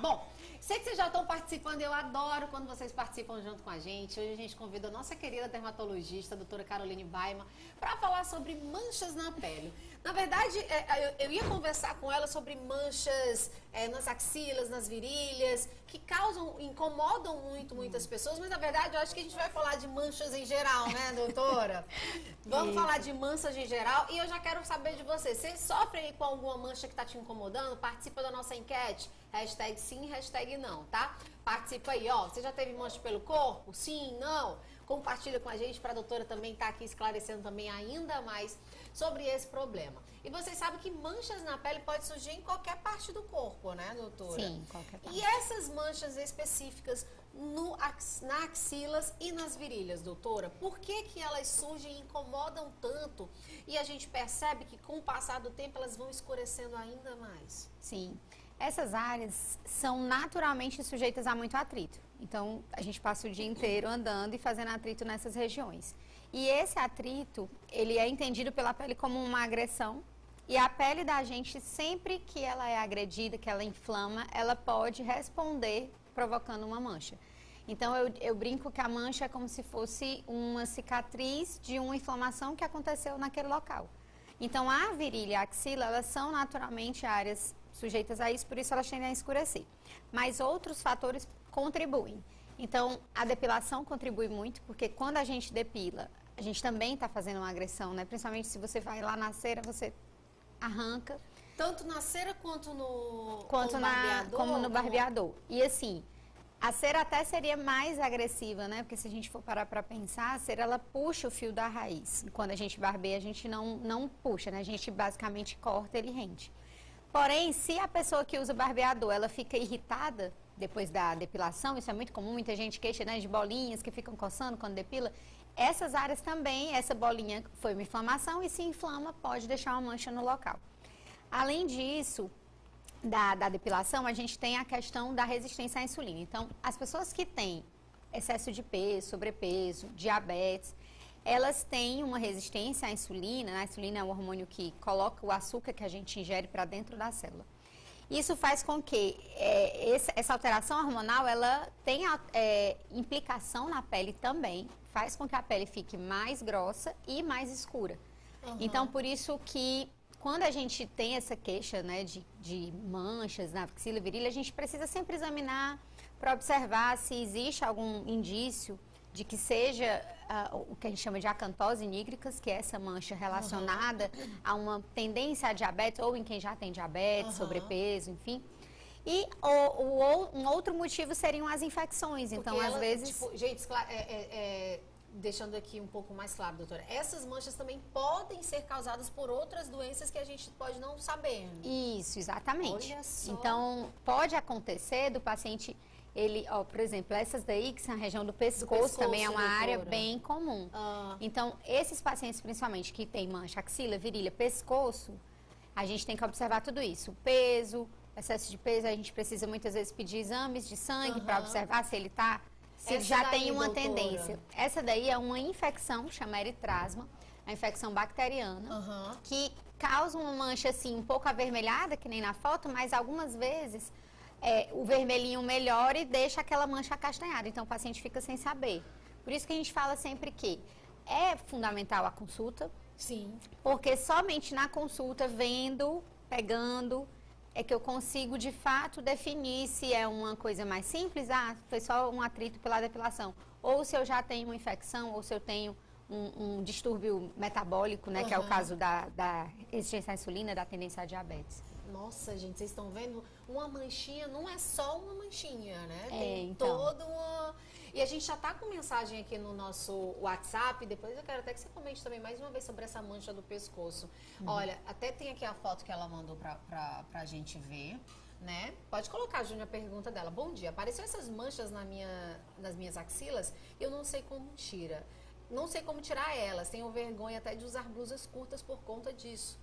Bom, sei que vocês já estão participando, eu adoro quando vocês participam junto com a gente. Hoje a gente convida a nossa querida dermatologista, a doutora Caroline Baiman, para falar sobre manchas na pele. Na verdade, eu ia conversar com ela sobre manchas nas axilas, nas virilhas, que incomodam muitas pessoas, mas na verdade eu acho que a gente vai falar de manchas em geral, né, doutora? Vamos falar de manchas em geral e eu já quero saber de você. Você sofre aí com alguma mancha que está te incomodando? Participa da nossa enquete. Hashtag sim, hashtag não, tá? Participa aí, ó. Você já teve mancha pelo corpo? Sim, não? Compartilha com a gente para a doutora também estar aqui esclarecendo também ainda mais sobre esse problema. E vocês sabem que manchas na pele pode surgir em qualquer parte do corpo, né, doutora? Sim, qualquer parte. E essas manchas específicas na axilas e nas virilhas, doutora, por que elas surgem e incomodam tanto? E a gente percebe que com o passar do tempo elas vão escurecendo ainda mais. Sim. Essas áreas são naturalmente sujeitas a muito atrito. Então, a gente passa o dia inteiro andando e fazendo atrito nessas regiões. E esse atrito, ele é entendido pela pele como uma agressão. E a pele da gente, sempre que ela é agredida, que ela inflama, ela pode responder provocando uma mancha. Então, eu brinco que a mancha é como se fosse uma cicatriz de uma inflamação que aconteceu naquele local. Então, a virilha e a axila, elas são naturalmente áreas sujeitas a isso, por isso elas tendem a escurecer. Mas outros fatores contribuem. Então, a depilação contribui muito, porque quando a gente depila, a gente também está fazendo uma agressão, né? Principalmente se você vai lá na cera, você arranca. Tanto na cera quanto no barbeador? Como no barbeador. E assim, a cera até seria mais agressiva, né? Porque se a gente for parar para pensar, a cera, ela puxa o fio da raiz. E quando a gente barbeia, a gente não puxa, né? A gente basicamente corta, ele rende. Porém, se a pessoa que usa barbeador, ela fica irritada depois da depilação, isso é muito comum, muita gente queixa, né, de bolinhas que ficam coçando quando depila, essas áreas também, essa bolinha foi uma inflamação e se inflama, pode deixar uma mancha no local. Além disso, da depilação, a gente tem a questão da resistência à insulina. Então, as pessoas que têm excesso de peso, sobrepeso, diabetes, elas têm uma resistência à insulina, né? A insulina é um hormônio que coloca o açúcar que a gente ingere para dentro da célula. Isso faz com que essa alteração hormonal, ela tenha implicação na pele também, faz com que a pele fique mais grossa e mais escura. Uhum. Então, por isso que quando a gente tem essa queixa, né, de manchas na axila e virilha, a gente precisa sempre examinar para observar se existe algum indício de que seja o que a gente chama de acantose nigricans, que é essa mancha relacionada a uma tendência a diabetes, ou em quem já tem diabetes, sobrepeso, enfim. E um outro motivo seriam as infecções. Então, porque às vezes... Tipo, gente, deixando aqui um pouco mais claro, doutora, essas manchas também podem ser causadas por outras doenças que a gente pode não saber. Né? Isso, exatamente. Olha só. Então, pode acontecer do paciente... por exemplo, essas daí, que são a região do pescoço também é uma área bem comum. Então, esses pacientes, principalmente, que tem mancha, axila, virilha, pescoço, a gente tem que observar tudo isso. O peso, excesso de peso, a gente precisa muitas vezes pedir exames de sangue para observar se ele já tem uma tendência. Essa daí é uma infecção, chama eritrasma, a infecção bacteriana, que causa uma mancha, assim, um pouco avermelhada, que nem na foto, mas algumas vezes... o vermelhinho melhora e deixa aquela mancha acastanhada, então o paciente fica sem saber. Por isso que a gente fala sempre que é fundamental a consulta. Sim. Porque somente na consulta, vendo, pegando, é que eu consigo de fato definir se é uma coisa mais simples, foi só um atrito pela depilação, ou se eu já tenho uma infecção, ou se eu tenho um distúrbio metabólico, né, que é o caso da resistência à insulina, da tendência à diabetes. Nossa, gente, vocês estão vendo? Uma manchinha não é só uma manchinha, né? Tem toda uma... E a gente já tá com mensagem aqui no nosso WhatsApp, depois eu quero até que você comente também mais uma vez sobre essa mancha do pescoço. Olha, até tem aqui a foto que ela mandou pra gente ver, né? Pode colocar, Júnior, a pergunta dela. Bom dia, apareceu essas manchas nas minhas axilas, eu não sei como tira. Não sei como tirar elas, tenho vergonha até de usar blusas curtas por conta disso.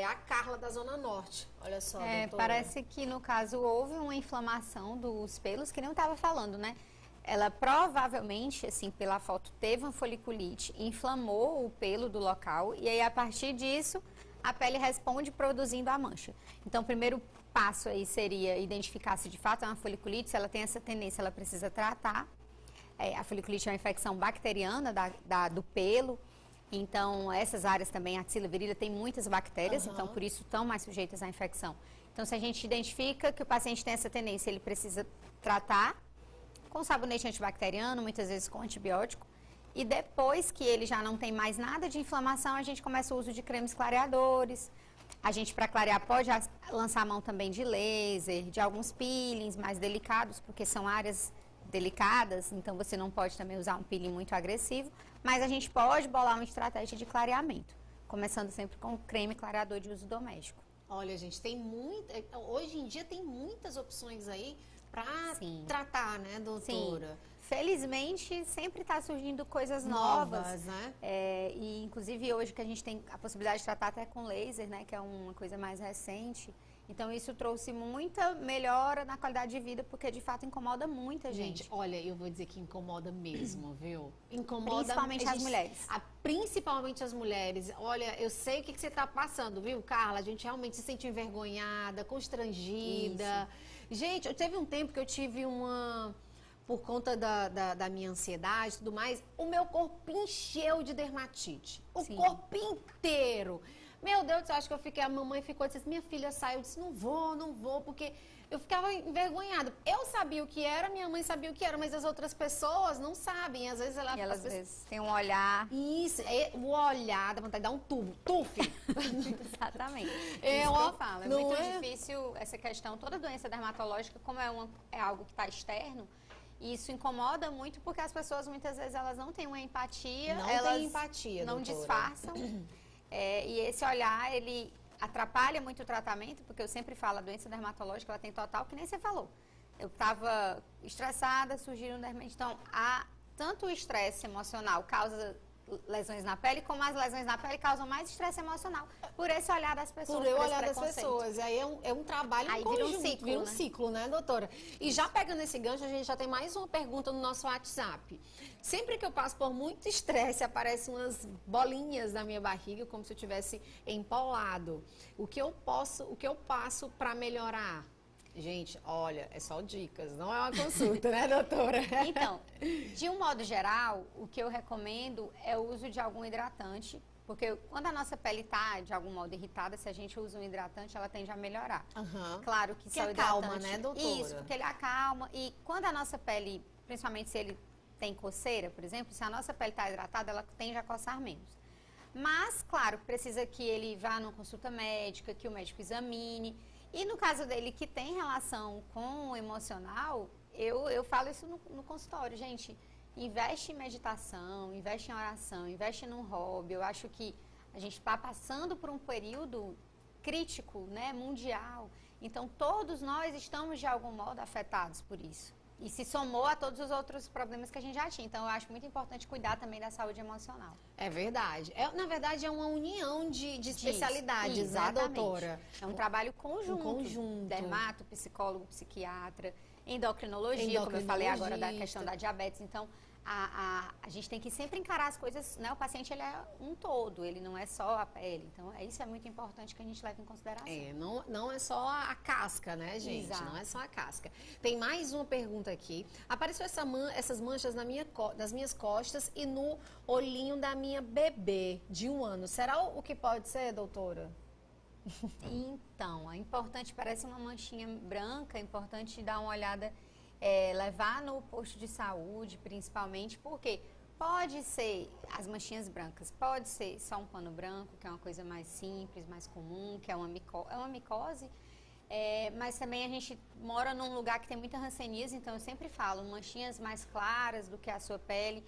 A Carla da Zona Norte, olha só, doutora. Parece que no caso houve uma inflamação dos pelos, que não estava falando, né? Ela provavelmente, assim, pela foto, teve uma foliculite, inflamou o pelo do local e aí a partir disso a pele responde produzindo a mancha. Então, primeiro passo aí seria identificar se de fato é uma foliculite, se ela tem essa tendência, ela precisa tratar. A foliculite é uma infecção bacteriana do pelo, então essas áreas também, a axila virilha, tem muitas bactérias, então por isso estão mais sujeitas à infecção. Então, se a gente identifica que o paciente tem essa tendência, ele precisa tratar com sabonete antibacteriano, muitas vezes com antibiótico, e depois que ele já não tem mais nada de inflamação, a gente começa o uso de cremes clareadores. A gente, para clarear, pode lançar a mão também de laser, de alguns peelings mais delicados, porque são áreas delicadas, então você não pode também usar um peeling muito agressivo, mas a gente pode bolar uma estratégia de clareamento, começando sempre com creme clareador de uso doméstico. Olha, gente, hoje em dia tem muitas opções aí para tratar, né, doutora? Sim. Felizmente, sempre está surgindo coisas novas, né? E inclusive hoje que a gente tem a possibilidade de tratar até com laser, né, que é uma coisa mais recente. Então, isso trouxe muita melhora na qualidade de vida, porque de fato incomoda muita gente. Gente, olha, eu vou dizer que incomoda mesmo, viu? Incomoda principalmente as mulheres. Principalmente as mulheres. Olha, eu sei o que você está passando, viu, Carla? A gente realmente se sente envergonhada, constrangida. Isso. Gente, teve um tempo que eu tive por conta da minha ansiedade e tudo mais, o meu corpo encheu de dermatite. O corpo inteiro. Meu Deus do céu, acho que a mamãe ficou, disse, minha filha saiu, eu disse, não vou, porque eu ficava envergonhada. Eu sabia o que era, minha mãe sabia o que era, mas as outras pessoas não sabem. Às vezes às vezes tem um olhar. Isso, o olhar, dá vontade de dar um tufe. Exatamente. Isso que eu falo. É muito difícil essa questão, toda doença dermatológica, como é algo que está externo. E isso incomoda muito porque as pessoas muitas vezes elas não têm uma empatia, não disfarçam. E esse olhar, ele atrapalha muito o tratamento, porque eu sempre falo, a doença dermatológica, ela tem total, que nem você falou. Eu estava estressada, surgiram dermatite. Então, tanto o estresse emocional causa lesões na pele, como as lesões na pele causam mais estresse emocional. Por esse olhar das pessoas. Por eu olhar das pessoas. E aí é um trabalho em conjunto. Vira um ciclo, né, doutora? E já pegando esse gancho, a gente já tem mais uma pergunta no nosso WhatsApp. Sempre que eu passo por muito estresse, aparecem umas bolinhas na minha barriga, como se eu tivesse empolado. O que eu passo para melhorar? Gente, olha, é só dicas, não é uma consulta, né, doutora? Então, de um modo geral, o que eu recomendo é o uso de algum hidratante, porque quando a nossa pele está, de algum modo, irritada, se a gente usa um hidratante, ela tende a melhorar. Claro que só acalma, né, doutora? Isso, porque ele acalma. E quando a nossa pele, principalmente se ele tem coceira, por exemplo, se a nossa pele está hidratada, ela tende a coçar menos. Mas, claro, precisa que ele vá numa consulta médica, que o médico examine. E no caso dele, que tem relação com o emocional, eu falo isso no consultório, gente, investe em meditação, investe em oração, investe num hobby. Eu acho que a gente está passando por um período crítico, né, mundial. Então, todos nós estamos, de algum modo, afetados por isso. E se somou a todos os outros problemas que a gente já tinha. Então, eu acho muito importante cuidar também da saúde emocional. É verdade. Na verdade, é uma união de especialidades, né, doutora? É um trabalho conjunto. Um conjunto. Dermato, psicólogo, psiquiatra, endocrinologia, como eu falei agora da questão da diabetes. Então, a gente tem que sempre encarar as coisas, né? O paciente, ele é um todo, ele não é só a pele. Então, isso é muito importante que a gente leve em consideração. Não é só a casca, né, gente? Exato. Não é só a casca. Tem mais uma pergunta aqui. Apareceu essas manchas nas minhas costas e no olhinho da minha bebê de 1 ano. Será o que pode ser, doutora? Então, é importante, parece uma manchinha branca, é importante dar uma olhada, levar no posto de saúde, principalmente, porque pode ser as manchinhas brancas, pode ser só um pano branco, que é uma coisa mais simples, mais comum, que é uma micose, mas também a gente mora num lugar que tem muita hanseníase, então eu sempre falo, manchinhas mais claras do que a sua pele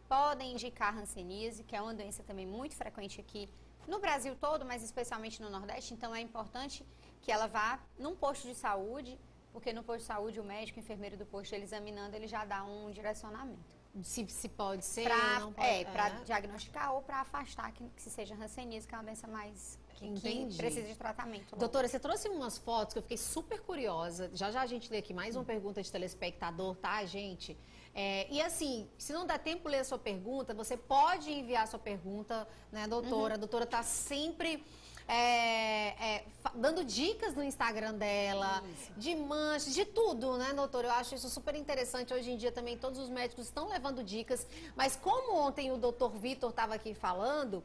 podem indicar hanseníase, que é uma doença também muito frequente aqui no Brasil todo, mas especialmente no Nordeste. Então é importante que ela vá num posto de saúde, porque no posto de saúde o médico, o enfermeiro do posto, ele examinando, ele já dá um direcionamento. Se pode ser para diagnosticar ou para afastar que se seja hanseníase, que é uma doença mais que precisa de tratamento. Doutora, você trouxe umas fotos que eu fiquei super curiosa. Já a gente lê aqui mais uma pergunta de telespectador, tá, gente? E assim, se não der tempo de ler a sua pergunta, você pode enviar a sua pergunta, né, doutora? A doutora está sempre dando dicas no Instagram dela, de manchas, de tudo, né, doutora? Eu acho isso super interessante. Hoje em dia também todos os médicos estão levando dicas, mas como ontem o doutor Vitor estava aqui falando,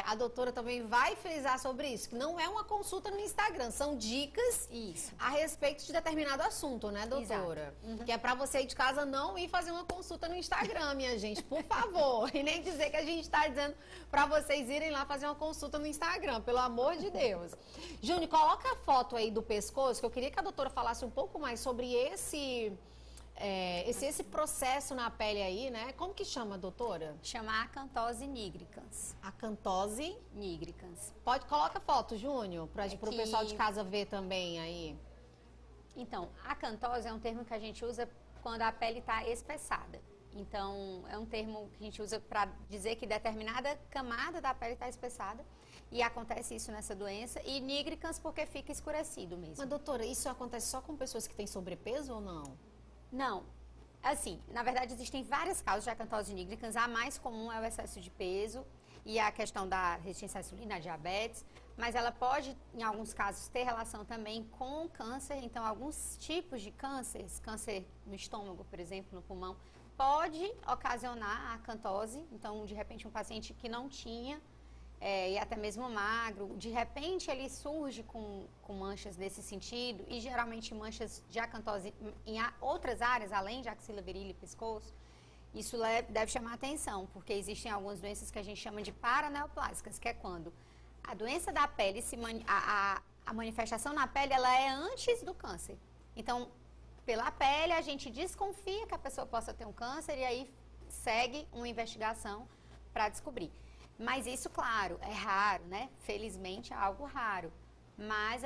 a doutora também vai frisar sobre isso, que não é uma consulta no Instagram, são dicas a respeito de determinado assunto, né, doutora? Que é para você aí de casa não ir fazer uma consulta no Instagram, minha gente, por favor. E nem dizer que a gente está dizendo para vocês irem lá fazer uma consulta no Instagram, pelo amor de Deus. Júnior, coloca a foto aí do pescoço, que eu queria que a doutora falasse um pouco mais sobre esse processo na pele aí, né? Como que chama, doutora? Chama acantose nigricans. Acantose nigricans. Coloca a foto, Júnior, para o pessoal de casa ver também aí. Então, acantose é um termo que a gente usa quando a pele está espessada. Então, é um termo que a gente usa para dizer que determinada camada da pele está espessada. E acontece isso nessa doença. E nigricans porque fica escurecido mesmo. Mas, doutora, isso acontece só com pessoas que têm sobrepeso ou não? Não. Assim, na verdade, existem várias causas de acantose nigricans. A mais comum é o excesso de peso e a questão da resistência à insulina, a diabetes. Mas ela pode, em alguns casos, ter relação também com câncer. Então, alguns tipos de cânceres, câncer no estômago, por exemplo, no pulmão, pode ocasionar a acantose. Então, de repente, um paciente que não tinha, e até mesmo magro, de repente ele surge com manchas nesse sentido, e geralmente manchas de acantose em outras áreas, além de axila, virilha e pescoço. Isso deve chamar atenção, porque existem algumas doenças que a gente chama de paraneoplásicas, que é quando a doença da pele, a manifestação na pele, ela é antes do câncer. Então, pela pele, a gente desconfia que a pessoa possa ter um câncer e aí segue uma investigação para descobrir. Mas isso, claro, é raro, né? Felizmente é algo raro. Mas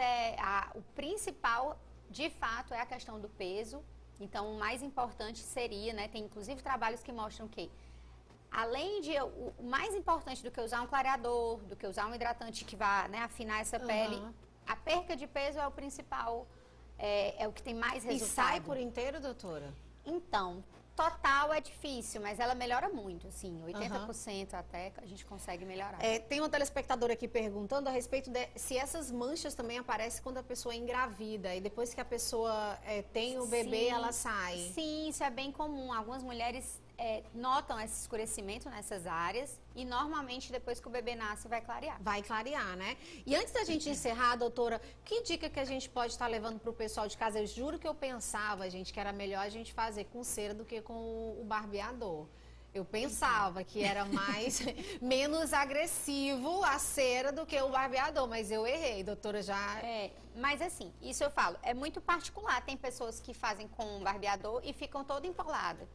o principal, de fato, é a questão do peso. Então, o mais importante seria, né? Tem inclusive trabalhos que mostram que, além de o mais importante do que usar um clareador, do que usar um hidratante que vá, né, afinar essa pele, a perca de peso é o principal, é o que tem mais resultado. E sai por inteiro, doutora? Então, total é difícil, mas ela melhora muito, assim, 80% até a gente consegue melhorar. Tem uma telespectadora aqui perguntando a respeito de se essas manchas também aparecem quando a pessoa é engravida e depois que a pessoa tem o bebê, ela sai. Sim, isso é bem comum. Algumas mulheres notam esse escurecimento nessas áreas e normalmente depois que o bebê nasce vai clarear. Vai clarear, né? E antes da gente encerrar, doutora, que dica que a gente pode estar levando para o pessoal de casa? Eu juro que eu pensava, gente, que era melhor a gente fazer com cera do que com o barbeador. Eu pensava que era menos agressivo a cera do que o barbeador, mas eu errei, doutora, já... Mas assim, isso eu falo, é muito particular. Tem pessoas que fazem com barbeador e ficam toda empolada.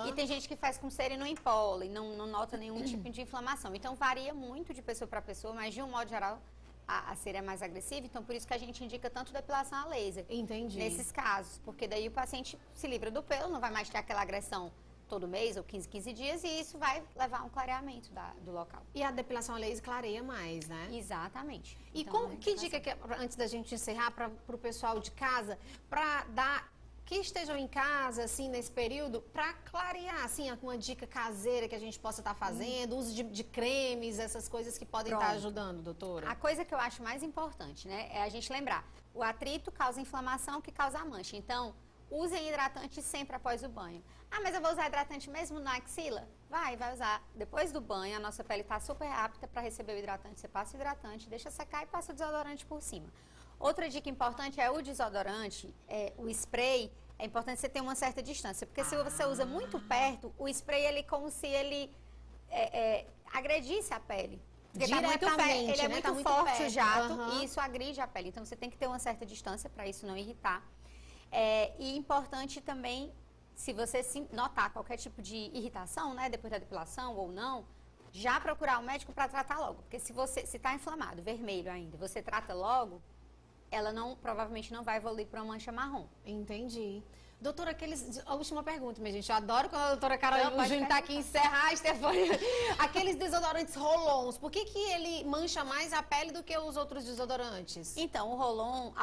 E tem gente que faz com cera e não empola, e não nota nenhum tipo de inflamação. Então varia muito de pessoa para pessoa, mas de um modo geral a cera é mais agressiva, então por isso que a gente indica tanto depilação a laser. Entendi. Nesses casos, porque daí o paciente se livra do pelo, não vai mais ter aquela agressão todo mês ou 15 dias e isso vai levar a um clareamento do local. E a depilação a laser clareia mais, né? Exatamente. E então, que dica, antes da gente encerrar, para o pessoal de casa, para dar, que estejam em casa, assim, nesse período, para clarear, assim, alguma dica caseira que a gente possa estar fazendo, uso de cremes, essas coisas que podem estar ajudando, doutora? A coisa que eu acho mais importante, né, é a gente lembrar, o atrito causa inflamação que causa a mancha, então usem hidratante sempre após o banho. Ah, mas eu vou usar hidratante mesmo na axila? Vai usar. Depois do banho, a nossa pele está super apta para receber o hidratante. Você passa o hidratante, deixa secar e passa o desodorante por cima. Outra dica importante é o desodorante, o spray. É importante você ter uma certa distância, porque se você usa muito perto, o spray, ele como se ele agredisse a pele. Porque ele é muito forte o jato e isso agride a pele. Então, você tem que ter uma certa distância para isso não irritar. E importante também, se você notar qualquer tipo de irritação, né, depois da depilação ou não, já procurar um médico para tratar logo. Porque se está inflamado, vermelho ainda, você trata logo, ela provavelmente não vai evoluir para uma mancha marrom. Entendi. Doutora, a última pergunta, minha gente. Eu adoro quando a doutora Carolina Júnior está aqui encerrar, Stefania. Aqueles desodorantes Roll-Ons, por que ele mancha mais a pele do que os outros desodorantes? Então, o Roll-On,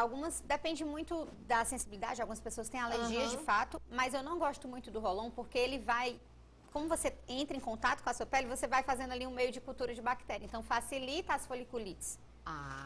depende muito da sensibilidade, algumas pessoas têm alergia de fato, mas eu não gosto muito do Roll-On porque ele vai, como você entra em contato com a sua pele, você vai fazendo ali um meio de cultura de bactéria, então facilita as foliculites.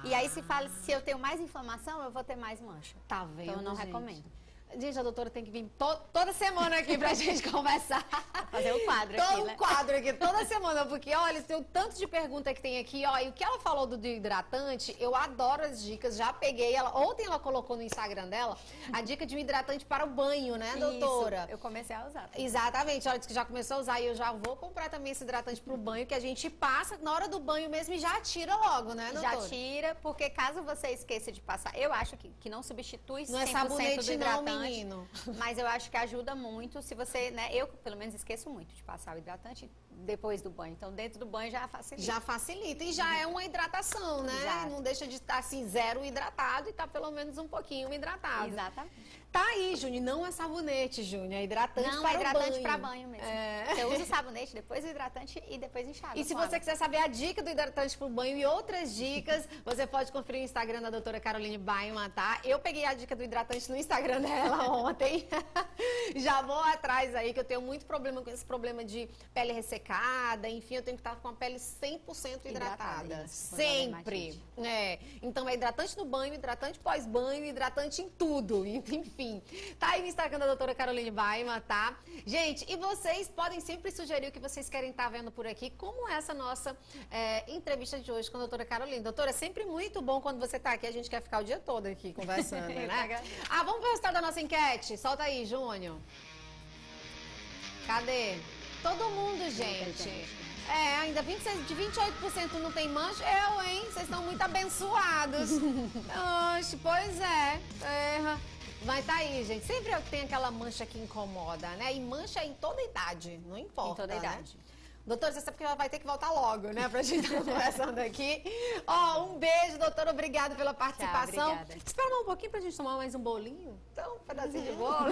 E aí se eu tenho mais inflamação, eu vou ter mais mancha. Tá vendo, Então eu não gente? recomendo. Gente, a doutora tem que vir toda semana aqui pra gente conversar. Fazer o quadro aqui, né? Todo quadro aqui, toda semana, porque, olha, tem o tanto de pergunta que tem aqui, ó, e o que ela falou do hidratante, eu adoro as dicas, já peguei ela, ontem ela colocou no Instagram dela a dica de um hidratante para o banho, né, doutora? Isso, eu comecei a usar. Exatamente, ela disse que já começou a usar e eu já vou comprar também esse hidratante pro banho, que a gente passa na hora do banho mesmo e já tira logo, né, doutora? Já tira, porque caso você esqueça de passar, eu acho que não substitui 100% Não é sabonete do hidratante. não, menino. Mas eu acho que ajuda muito se você, né? Eu, pelo menos, esqueço muito de passar o hidratante depois do banho. Então, dentro do banho já facilita. Já facilita e já é uma hidratação, né? Exato. Não deixa de estar assim, zero hidratado e tá pelo menos um pouquinho hidratado. Exatamente. Tá aí, Júnior, não é sabonete, Júnior, é hidratante Não, para é hidratante o banho. para banho mesmo. Você usa o sabonete, depois o hidratante e depois enxágua. E se com você água. quiser saber a dica do hidratante pro banho e outras dicas, você pode conferir o Instagram da doutora Caroline Baiman, tá? Eu peguei a dica do hidratante no Instagram dela ontem. Já vou atrás aí, que eu tenho muito problema com esse problema de pele ressecada, enfim, eu tenho que estar com a pele 100% hidratada. Isso, Sempre. É. Então é hidratante no banho, hidratante pós-banho, hidratante em tudo, enfim. Tá aí no Instagram da doutora Caroline Baiman, tá? Gente, e vocês podem sempre sugerir o que vocês querem estar vendo por aqui, como essa nossa entrevista de hoje com a doutora Caroline. Doutora, é sempre muito bom quando você tá aqui, a gente quer ficar o dia todo aqui conversando, né? Vamos ver o resultado da nossa enquete? Solta aí, Júnior. Cadê? Todo mundo, gente. Ainda 26, de 28% não tem mancha. Eu, hein? Vocês estão muito abençoados. Oxe, pois é. Mas tá aí, gente. Sempre tem aquela mancha que incomoda, né? E mancha em toda idade, não importa. Em toda né? idade. Doutora, você sabe que ela vai ter que voltar logo, né? Pra gente estar conversando aqui. Um beijo, doutora. Obrigada pela participação. Tchau, obrigada. Espera um pouquinho pra gente tomar mais um bolinho? Então, um pedacinho de bolo.